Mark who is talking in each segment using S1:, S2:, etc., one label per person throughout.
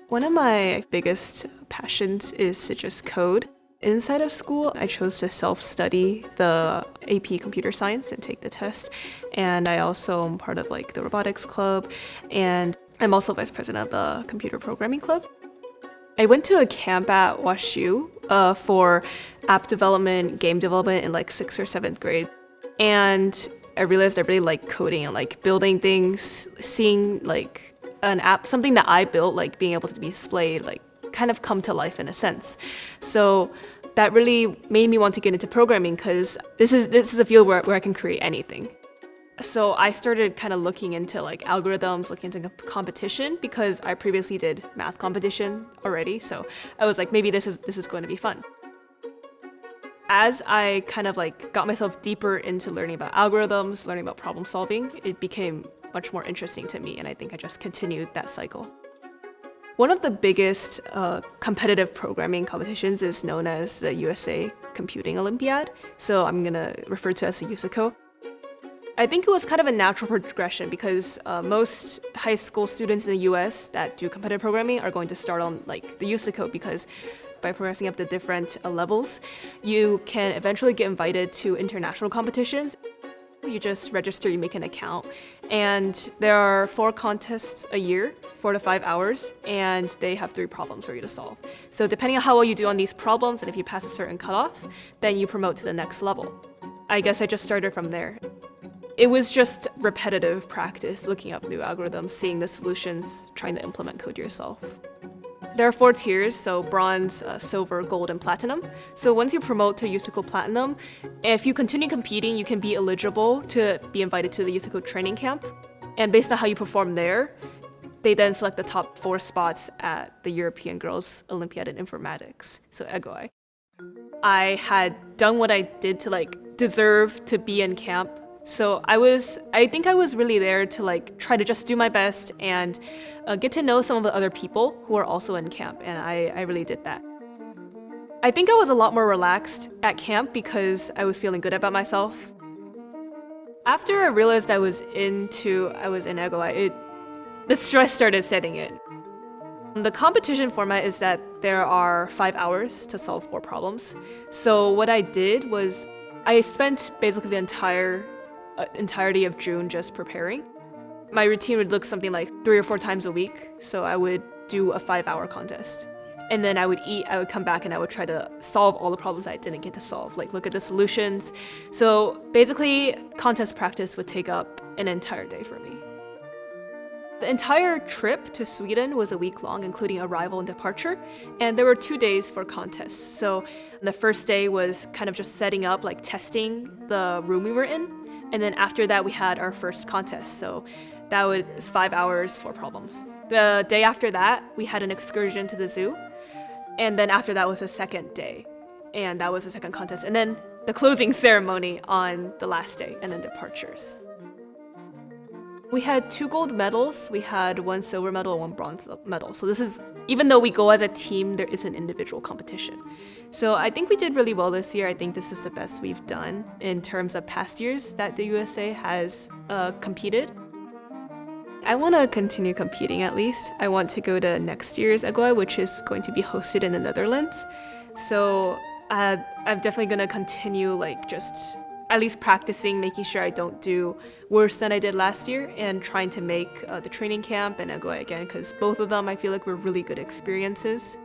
S1: One of my biggest passions is to just code. Inside of school, I chose to self-study the AP Computer Science and take the test. And I also am part of the robotics club, and I'm also vice president of the computer programming club. I went to a camp at WashU for app development, game development in 6th or 7th grade. And I realized I really like coding and building things, seeing an app, something that I built, being able to be displayed, kind of come to life in a sense. So that really made me want to get into programming because this is a field where I can create anything. So I started kind of looking into algorithms, looking into competition because I previously did math competition already. So I was like, maybe this is going to be fun. As I kind of got myself deeper into learning about algorithms, learning about problem solving, it became much more interesting to me, and I think I just continued that cycle. One of the biggest competitive programming competitions is known as the USA Computing Olympiad, so I'm gonna refer to it as the USACO. I think it was kind of a natural progression because most high school students in the US that do competitive programming are going to start on the USACO because by progressing up the different levels, you can eventually get invited to international competitions. You just register, you make an account, and there are 4 contests a year, 4 to 5 hours, and they have 3 problems for you to solve. So depending on how well you do on these problems, and if you pass a certain cutoff, then you promote to the next level. I guess I just started from there. It was just repetitive practice, looking up new algorithms, seeing the solutions, trying to implement code yourself. There are 4 tiers, so bronze, silver, gold, and platinum. So once you promote to USACO Platinum, if you continue competing, you can be eligible to be invited to the USACO training camp. And based on how you perform there, they then select the top 4 spots at the European Girls Olympiad in Informatics, so EGOI. I had done what I did to deserve to be in camp. So I think I was really there to try to just do my best and get to know some of the other people who are also in camp, and I really did that. I think I was a lot more relaxed at camp because I was feeling good about myself. After I realized I was in EGOI, the stress started setting in. The competition format is that there are 5 hours to solve 4 problems. So what I did was I spent basically the entirety of June just preparing. My routine would look something like 3 or 4 times a week. So I would do a 5-hour contest. And then I would eat, I would come back and I would try to solve all the problems I didn't get to solve, look at the solutions. So basically, contest practice would take up an entire day for me. The entire trip to Sweden was a week long, including arrival and departure, and there were 2 days for contests. So the first day was kind of just setting up, testing the room we were in, and then after that we had our first contest. So that was 5 hours, 4 problems. The day after that, we had an excursion to the zoo, and then after that was the second day, and that was the second contest, and then the closing ceremony on the last day, and then departures. We had 2 gold medals, we had 1 silver medal and 1 bronze medal. So this is, even though we go as a team, there is an individual competition. So I think we did really well this year. I think this is the best we've done in terms of past years that the USA has competed. I want to continue competing at least. I want to go to next year's EGOI, which is going to be hosted in the Netherlands. So I'm definitely going to continue just at least practicing, making sure I don't do worse than I did last year, and trying to make the training camp and EGOI again, because both of them I feel like were really good experiences.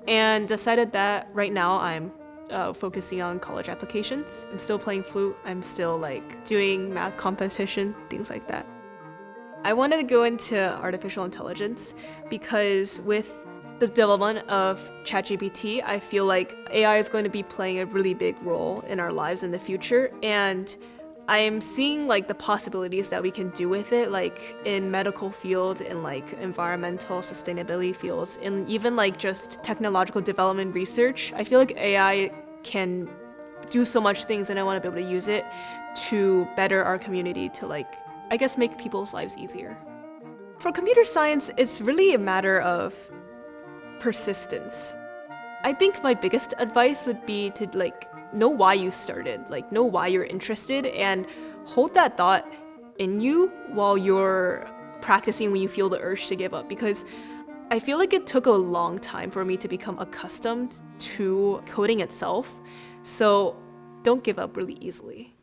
S1: And decided that right now I'm focusing on college applications. I'm still playing flute, I'm still doing math competition, things like that. I wanted to go into artificial intelligence because with the development of ChatGPT, I feel like AI is going to be playing a really big role in our lives in the future, and I'm seeing the possibilities that we can do with it, in medical fields, in environmental sustainability fields, and even just technological development research. I feel like AI can do so much things, and I want to be able to use it to better our community, to I guess make people's lives easier. For computer science, it's really a matter of persistence. I think my biggest advice would be to know why you started, know why you're interested, and hold that thought in you while you're practicing when you feel the urge to give up. Because I feel like it took a long time for me to become accustomed to coding itself, so don't give up really easily.